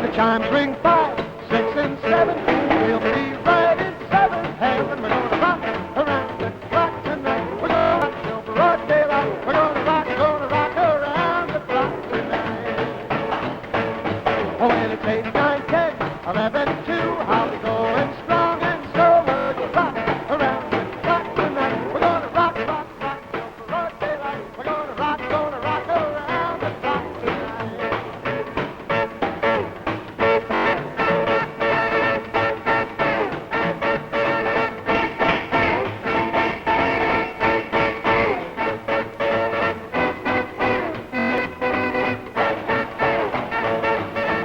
the chimes ring 5, 6, and 7, we'll be right in 7th heaven. We're gonna rock around the clock tonight. We're gonna rock till broad daylight. We're gonna rock around the clock tonight. Oh, when it's 8, 9, 10, 11, 2, how we going strong and so we're gonna rock around the clock tonight. We're gonna rock till broad daylight. We're gonna rock around the clock tonight.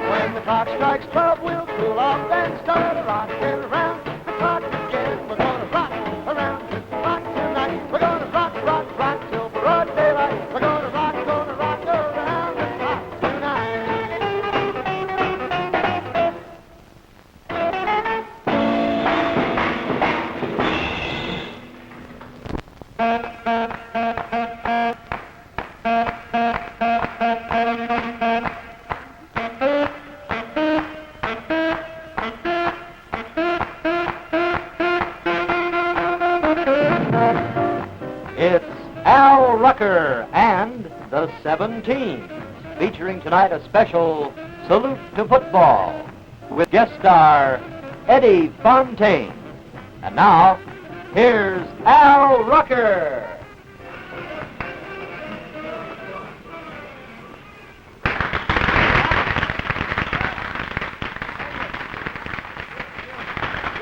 When the clock strikes 12, we'll cool off and start rocking around the clock again. We're gonna rock around the clock tonight. We're gonna rock till broad daylight. We're gonna rock around the clock tonight. It's Al Rucker and the 17, featuring tonight a special salute to football with guest star Eddie Fontain. And now, here's Al Rucker.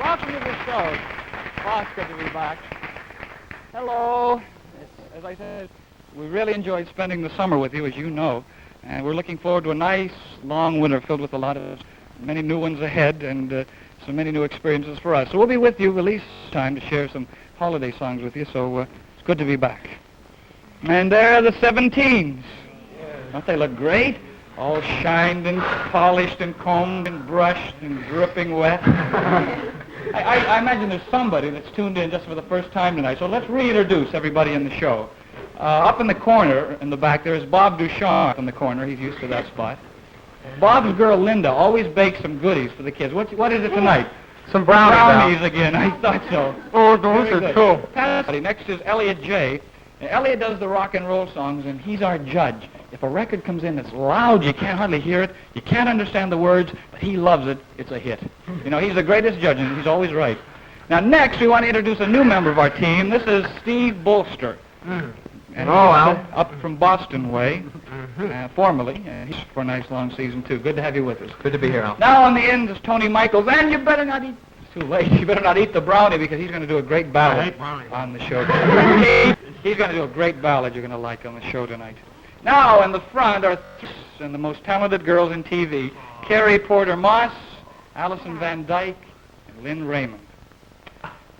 Welcome to the show. Oh, it's good to be back. Hello. As I said, we really enjoyed spending the summer with you, as you know, and we're looking forward to a nice, long winter filled with many new ones ahead and so many new experiences for us. So we'll be with you at least time to share some holiday songs with you, so it's good to be back. And there are the 17s. Don't they look great? All shined and polished and combed and brushed and dripping wet. I imagine there's somebody that's tuned in just for the first time tonight, so let's reintroduce everybody in the show. Up in the corner, in the back, there is Bob Duchamp in the corner. He's used to that spot. Bob's girl, Linda, always bakes some goodies for the kids. What is it tonight? Some brownies. Brownies again. I thought so. Oh, those are cool. Next is Elliot J. And Elliot does the rock and roll songs, and he's our judge. If a record comes in that's loud, you can't hardly hear it, you can't understand the words, but he loves it, it's a hit. You know, he's the greatest judge, and he's always right. Now, next, we want to introduce a new member of our team. This is Steve Bolster. And up from Boston way, formerly, and he's for a nice long season, too. Good to have you with us. Good to be here, Al. Now, on the end is Tony Michaels, and you better not eat, it's too late, you better not eat the brownie, because he's going to do a great ballad on the show tonight. He's going to do a great ballad you're going to like on the show tonight. Now, in the front are and the most talented girls in TV, Carrie Porter Moss, Allison Van Dyke, and Lynn Raymond.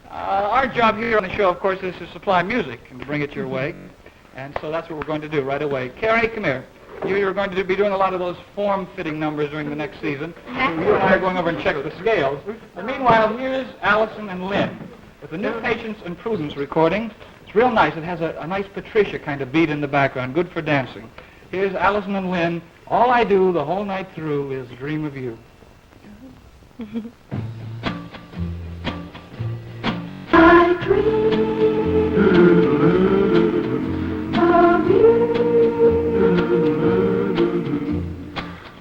Our job here on the show, of course, is to supply music and to bring it your way. And so that's what we're going to do right away. Carrie, come here. You're going to be doing a lot of those form-fitting numbers during the next season. So you and I are going over and check the scales. And meanwhile, here's Allison and Lynn with the new Patience and Prudence recording. It's real nice. It has a nice Patricia kind of beat in the background, good for dancing. Here's Allison and Lynn. All I do the whole night through is dream of you. I dream of you.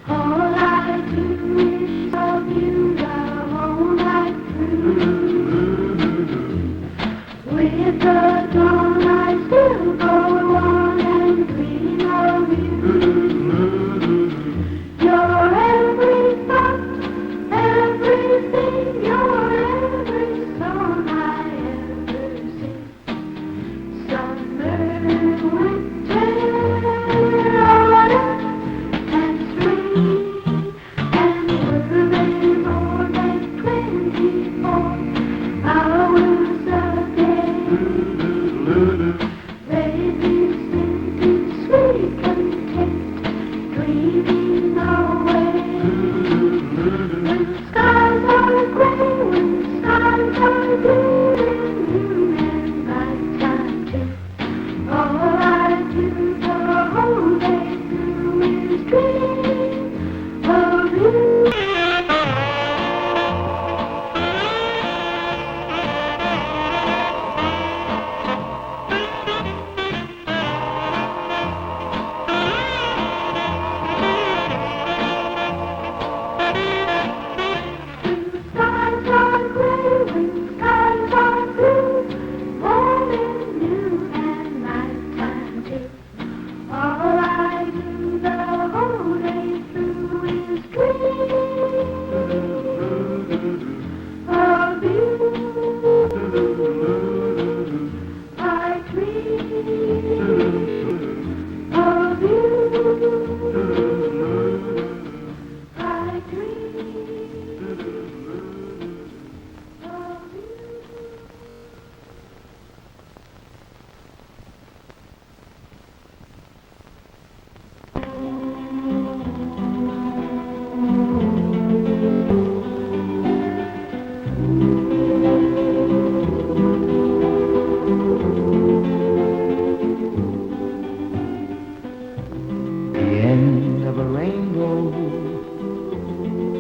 All I do is of you the whole night through. With the dawn I still go on and dream of you. You're every thought, everything, you're every song I ever sing.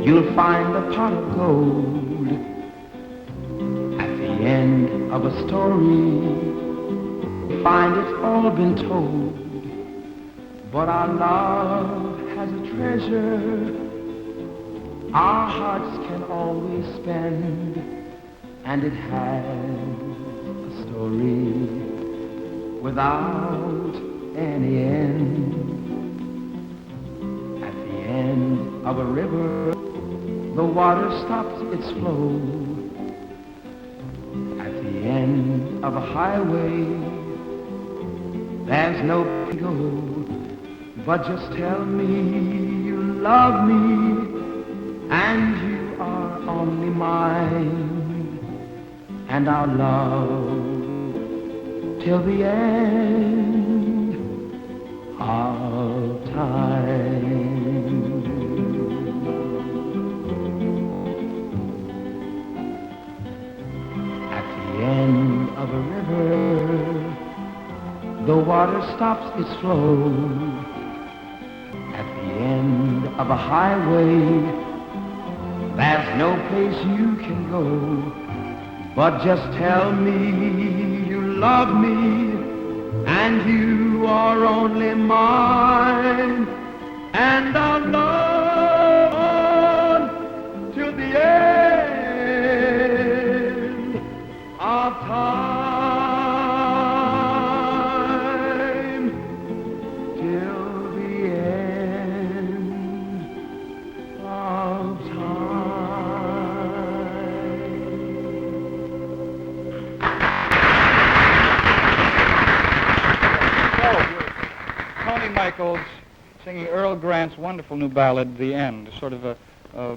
you'll find a pot of gold at the end of a story. Find it's all been told, but our love has a treasure our hearts can always spend, and it has a story without any end. At the end of a river, the water stops its flow. At the end of a highway, there's no way to go, but just tell me you love me, and you are only mine, and our love till the end of time. At the end of a river, the water stops its flow. At the end of a highway, there's no place you can go, but just tell me you love me, and you are only mine, and I'll love on till the end of time, till the end of Tony Michaels singing Earl Grant's wonderful new ballad, The End, sort of a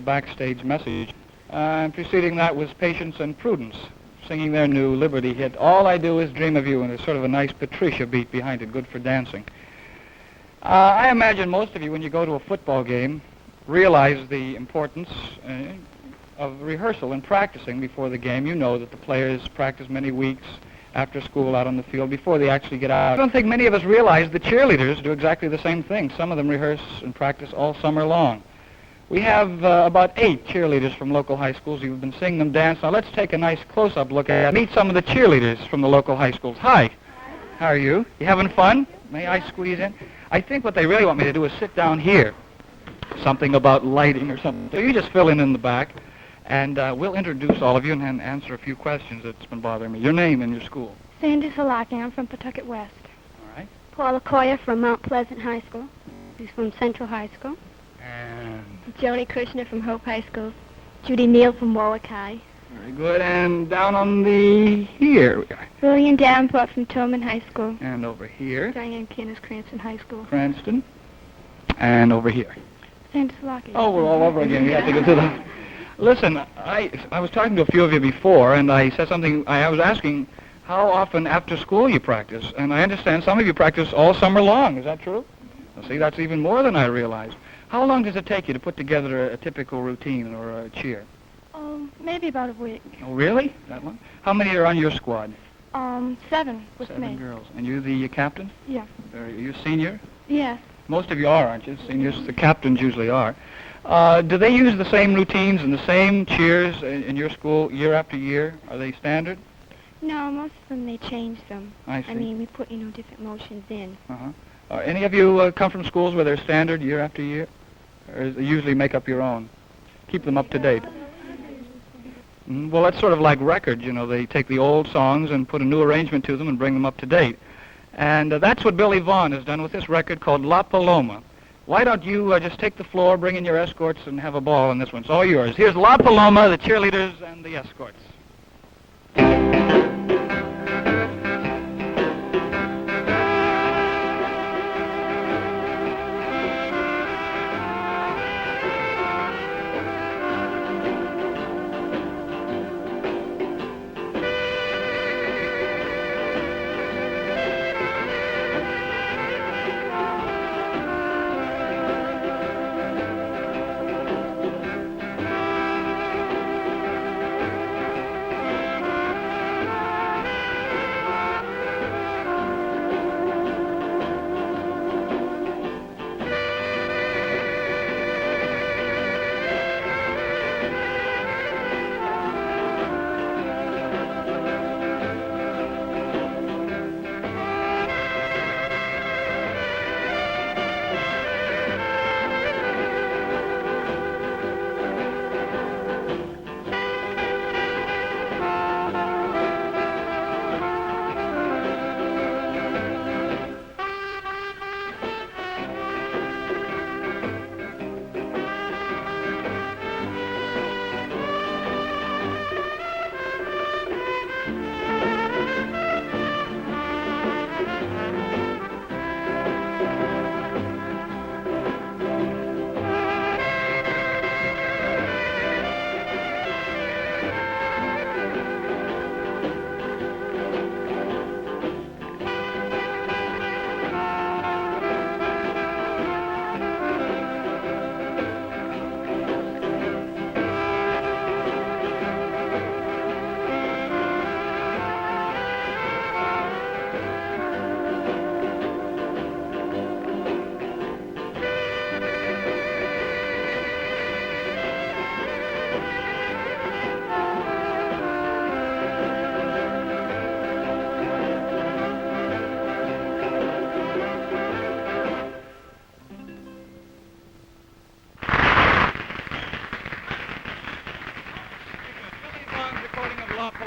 backstage message. And preceding that was Patience and Prudence singing their new Liberty hit, All I Do Is Dream of You, and there's sort of a nice Patricia beat behind it, good for dancing. I imagine most of you, when you go to a football game, realize the importance of rehearsal and practicing before the game. You know that the players practice many weeks after school out on the field before they actually get out. I don't think many of us realize the cheerleaders do exactly the same thing. Some of them rehearse and practice all summer long. We have about 8 cheerleaders from local high schools. You've been seeing them dance. Now let's take a nice close-up look at meet some of the cheerleaders from the local high schools. Hi. How are you? You having fun? May I squeeze in? I think what they really want me to do is sit down here. Something about lighting or something. So you just fill in the back. And we'll introduce all of you and answer a few questions that's been bothering me. Your name and your school. Sandy Salaki. I'm from Pawtucket West. All right. Paula Coyer from Mount Pleasant High School. She's from Central High School. And Jody Kushner from Hope High School. Judy Neal from Warwick High. very good. And down on the here we are. Lillian Davenport from Tillman High School. And over here. Diane Keeners, Cranston High School. Cranston. And over here. Sandy Salaki. Oh, we're all over again. We have to go to the... Listen, I was talking to a few of you before, and I said something. I was asking how often after school you practice, and I understand some of you practice all summer long. Is that true? Well, see, that's even more than I realized. How long does it take you to put together a typical routine or a cheer? Maybe about a week. Oh, really? That long? How many are on your squad? 7 with 7 me. girls. And you the captain? Yeah. Are you a senior? Yeah. Most of you are, aren't you? Seniors, the captains usually are. Do they use the same routines and the same cheers in your school year after year? Are they standard? No, most of them, they change them. I see. I mean, we put, different motions in. Uh-huh. Any of you come from schools where they're standard year after year? Or is they usually make up your own? Keep them up to date. Well, that's sort of like records, They take the old songs and put a new arrangement to them and bring them up to date. And that's what Billy Vaughn has done with this record called La Paloma. Why don't you just take the floor, bring in your escorts, and have a ball on this one? It's all yours. Here's La Paloma, the cheerleaders, and the escorts.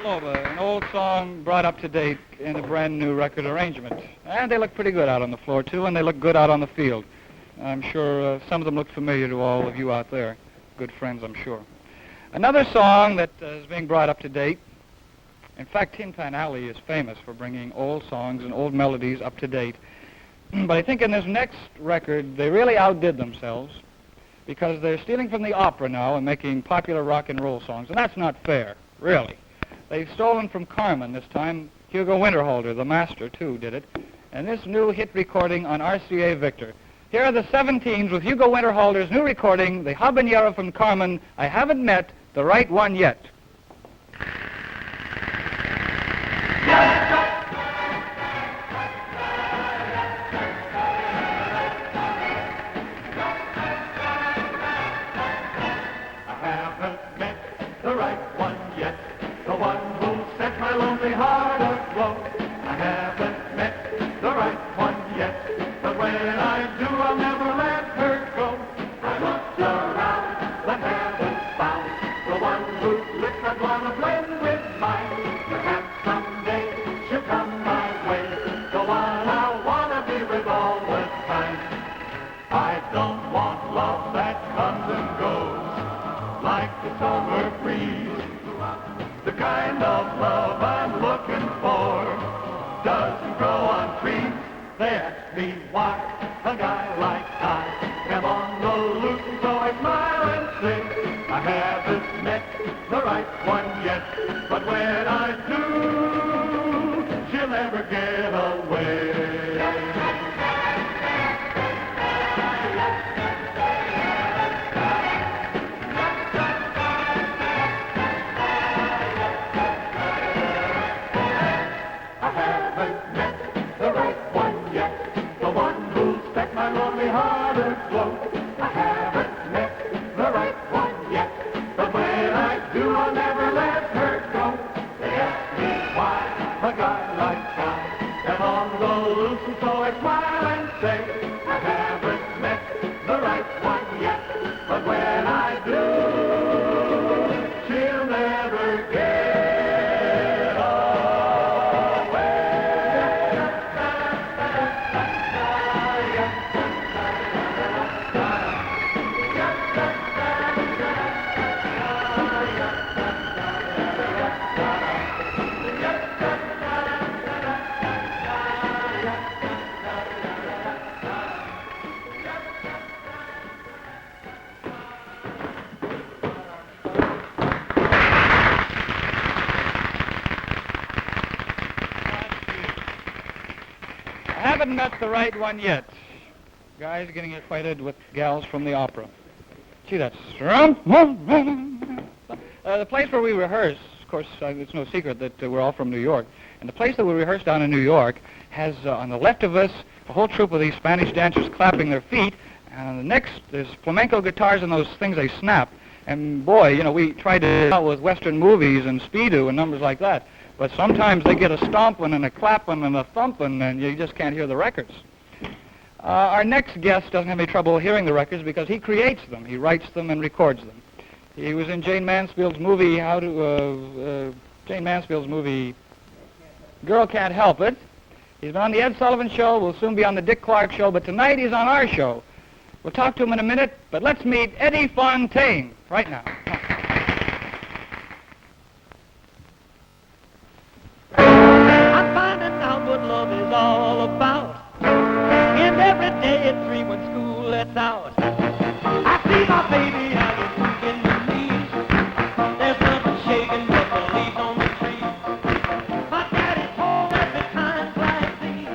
an old song brought up to date in a brand new record arrangement. And they look pretty good out on the floor, too, and they look good out on the field. I'm sure some of them look familiar to all of you out there. Good friends, I'm sure. Another song that is being brought up to date. In fact, Tin Pan Alley is famous for bringing old songs and old melodies up to date. But I think in this next record, they really outdid themselves because they're stealing from the opera now and making popular rock and roll songs. And that's not fair, really. They've stolen from Carmen this time. Hugo Winterhalter, the master, too, did it. And this new hit recording on RCA Victor. Here are the 17s with Hugo Winterhalter's new recording, the habanero from Carmen, I Haven't Met the Right One Yet. Haven't met the right one yet. Guys getting acquainted with gals from the opera. Gee, that's... the place where we rehearse, of course, it's no secret that we're all from New York, and the place that we rehearse down in New York has, on the left of us, a whole troupe of these Spanish dancers clapping their feet, and on the next, there's flamenco guitars and those things they snap. And boy, you know, we try to out with Western movies and Speedo and numbers like that. But sometimes they get a stomping and a clapping and a thumping, and you just can't hear the records. Our next guest doesn't have any trouble hearing the records because he creates them. He writes them and records them. He was in Jane Mansfield's movie, Jane Mansfield's movie, Girl Can't Help It. He's been on the Ed Sullivan Show. We'll soon be on the Dick Clark Show. But tonight he's on our show. We'll talk to him in a minute, but let's meet Eddie Fontain right now. I'm finding out what love is all about. And every day at 3 when school lets out, I see my baby out in the knees. There's nothing shaking but the leaves on the tree. My daddy told us at times like these,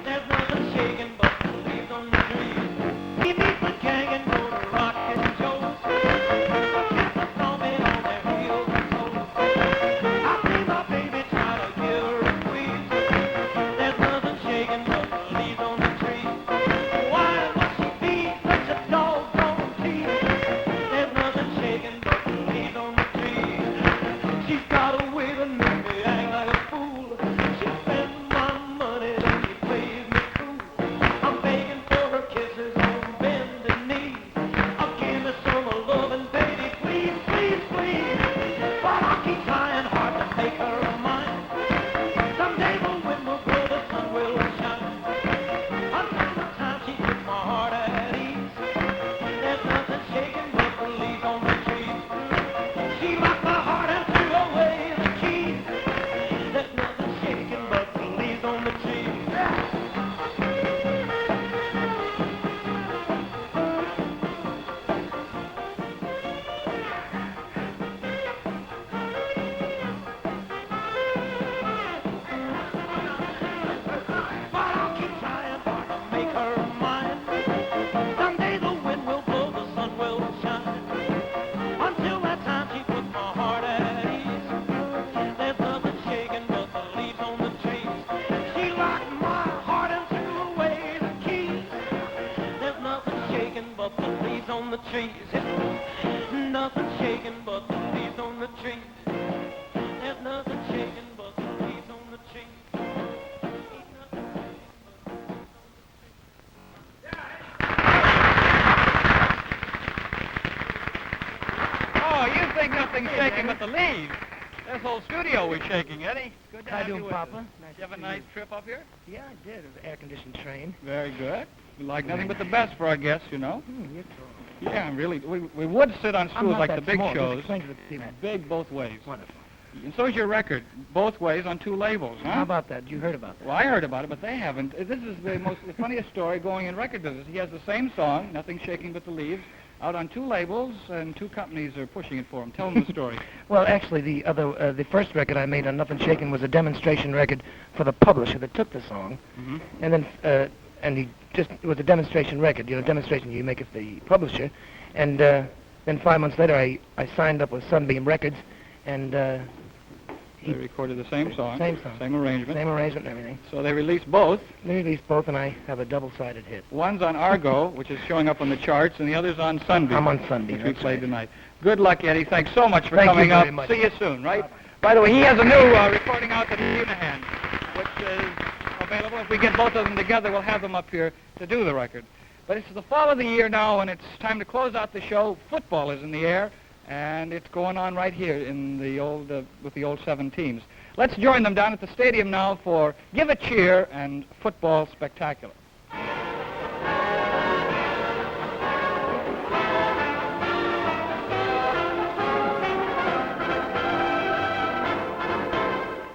there's nothing shaking but the leaves on the tree. He meets the gang and goes to rock and shows. Cats are stomping on their heels and toes. I see my baby try to give her a squeeze. There's nothing shaking but the leaves on the tree. Why must she be such shaking but the leaves on the tree. There's nothing shaking but the leaves on the tree. Oh, you think nothing's shaking but the leaves? This whole studio was shaking, Eddie. Good to How have you you doing, with Papa? us. Nice You have to a see nice trip up here? Yeah, I did. It was an air-conditioned train. Very good. We like nothing but the best for our guests, you know. You're tall. Yeah, really. We would sit on I'm stools not like that the big small. Just shows. explain to the people. Big both ways. Wonderful. And so is your record, both ways on 2 labels, huh? How about that? You heard about that? Well, I heard about it, but they haven't. This is the funniest story going in record business. He has the same song, Nothing Shaking But the Leaves, out on 2 labels, and 2 companies are pushing it for him. Tell them the story. Well, actually, the first record I made on Nothin Shakin was a demonstration record for the publisher that took the song, and then it was a demonstration record. You know, demonstration you make it for the publisher, and then 5 months later I signed up with Sunbeam Records, and They recorded the same song. Same song. Same arrangement. Same arrangement and everything. So they released both. They released both, and I have a double-sided hit. One's on Argo, which is showing up on the charts, and the other's on Sunbeam. I'm on Sunbeam, which we that's played right. tonight. Good luck, Eddie. Thanks so much for Thank you coming very up. much. See you soon, right? By the way, he has a new recording out that he's in hand, which is available. If we get both of them together, we'll have them up here to do the record. But it's the fall of the year now, and it's time to close out the show. Football is in the air, and it's going on right here in the old with the old 7 teams. Let's join them down at the stadium now for Give a Cheer and Football Spectacular.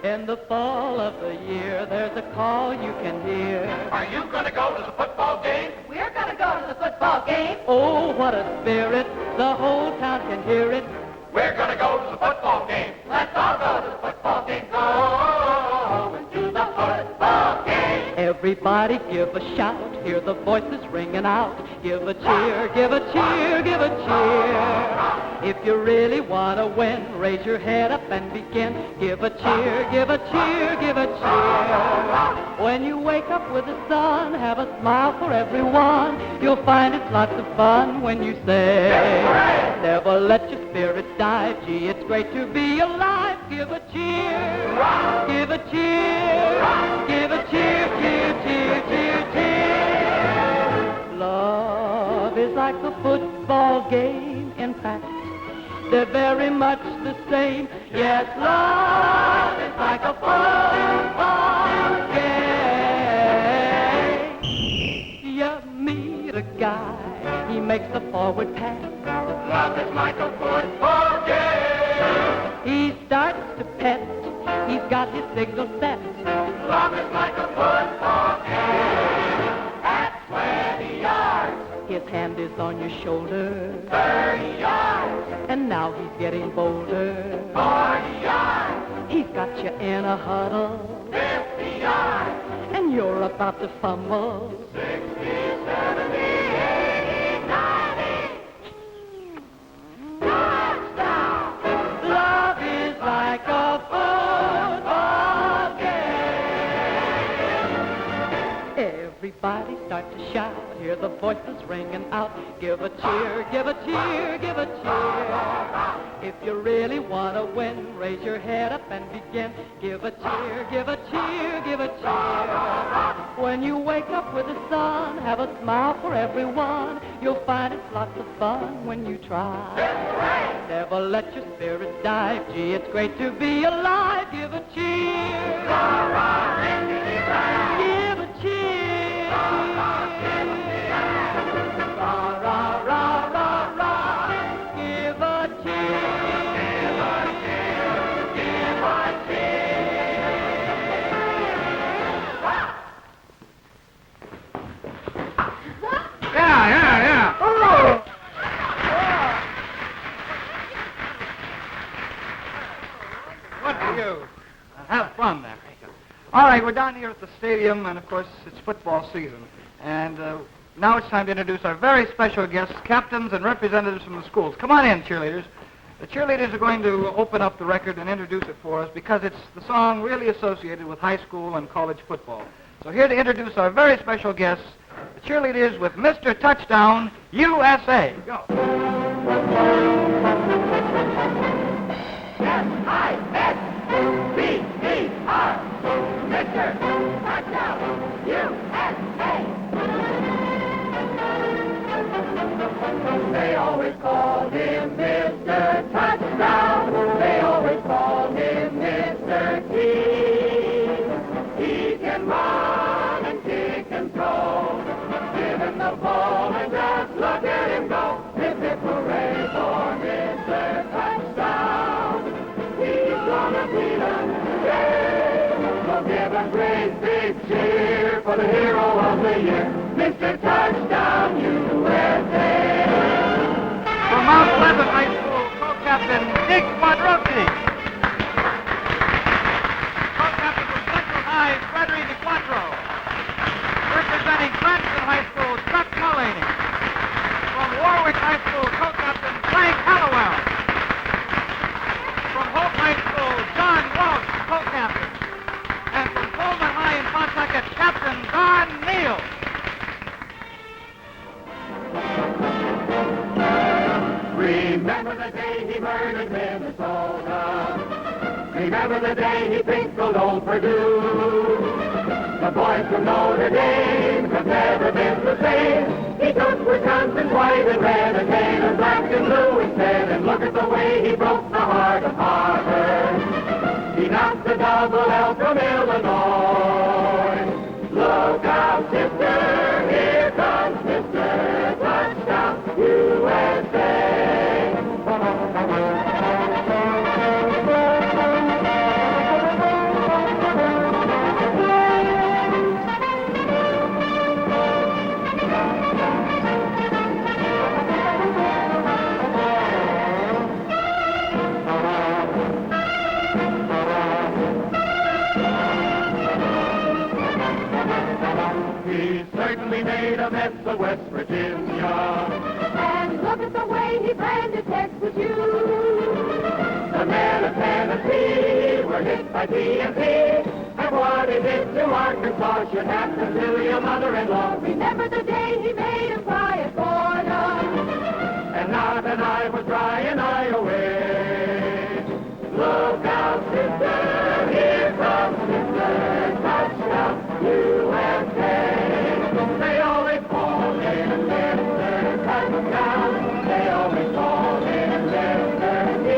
In the fall of the year, there's a call you can hear. Are you gonna go to the football game? We're gonna go to the football game. Oh, what a spirit, the whole town can hear it. We're gonna go to the football game. Let's all go to the football game. Go to the football game. Everybody give a shout, hear the voices ringing out. Give a cheer, give a cheer, give a cheer. If you really want to win, raise your head up and begin. Give a cheer, give a cheer, give a cheer. When you wake up with the sun, have a smile for everyone. You'll find it's lots of fun when you say, never let your spirit die. Gee, it's great to be alive. Give a cheer, give a cheer, give a cheer, cheer, cheer, cheer, cheer. Love is like a football game, in fact. They're very much the same. Yes, love is like a football game. You meet a guy, he makes a forward pass. Love is like a football game. He starts to pet, he's got his signal set. Love is like a football game. At 20 yards, His hand is on your shoulder, 30 yards, and now he's getting bolder. 40 yards, He's got you in a huddle, 50 yards, and you're about to fumble. 60, 70, 80, 90. Touchdown! Love is like a football game. Everybody start to shout, hear the voices ringing out. Give a cheer, give a cheer, give a cheer. If you really want to win, raise your head up and begin. Give a cheer, give a cheer, give a cheer. When you wake up with the sun, have a smile for everyone. You'll find it's lots of fun when you try. Never let your spirit die. Gee, it's great to be alive. Give a cheer. Give a cheer. Rah, rah, rah, rah, rah. Give a cheer. Yeah. What do you? Have fun there. All right, we're down here at the stadium, and of course, it's football season. And now it's time to introduce our very special guests, captains and representatives from the schools. Come on in, cheerleaders. The cheerleaders are going to open up the record and introduce it for us because it's the song really associated with high school and college football. So here to introduce our very special guests, the cheerleaders with Mr. Touchdown, USA. Go. Mr. Touchdown. They always call him Mr. T. He can run and kick and throw. Give him the ball and just look at him go. Hip hip hooray for Mr. Touchdown. He's gonna beat them today. So give a great big cheer for the hero of the year, Mr. Touchdown USA. From Mount Pleasant High School, co-captain Dick Quadrosi. Co-captain from Central High, Frederick DeQuatro. Representing Cranston High School, Chuck Mullaney. From Warwick High School, co-captain Frank Hallowell. From Hope High School, John Walsh, co-captain. And from Coleman High in Pawtucket, Captain Don Neal. Remember the day he murdered Minnesota. Remember the day he pinkled old Purdue. The boys from Notre Dame have never been the same. He took Wisconsin's white and red and made them black and blue instead. And look at the way he broke the heart of Harvard. He knocked the double L from Illinois. Look out, sister, here comes Mr. Touchdown USA. He made a mess of West Virginia. And look at the way he branded Texas U. The men of Tennessee were hit by TNT. And what he did to Arkansas should happen to your mother-in-law. Remember the day he made him cry at Fordham. And not an eye was dry in Iowa. Look out, sister, here comes Mr. Touchdown USA. They always call him Mr. Touchdown. They always call him Mr. T.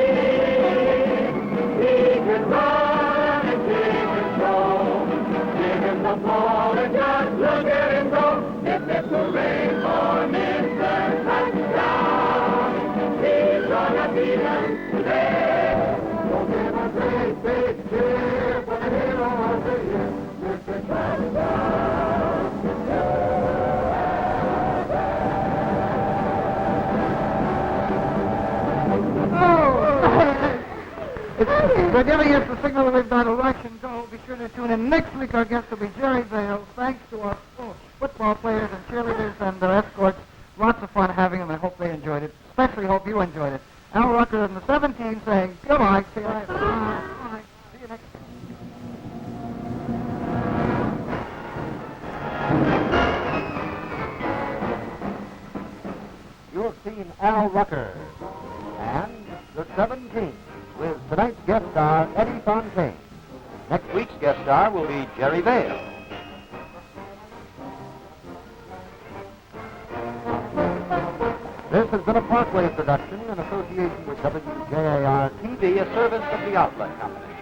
He can run and kick and throw. Give him the ball and just look at him go. Hip hip hooray for Mr. Touchdown. He's gonna beat them today. So give a great big cheer for the hero of the year, Mr. Touchdown. They're giving us the signal that we've got a rush and go. Be sure to tune in. Next week our guest will be Jerry Vale. Thanks to our football players and cheerleaders and their escorts. Lots of fun having them. I hope they enjoyed it. Especially hope you enjoyed it. Al Rucker and the 17 saying goodbye. See you later. Bye. See you next week. You've seen Al Rucker and the 17 with tonight's guest star, Eddie Fontain. Next week's guest star will be Jerry Vale. This has been a Parkway production in association with WJAR TV, a service of the Outlet Company.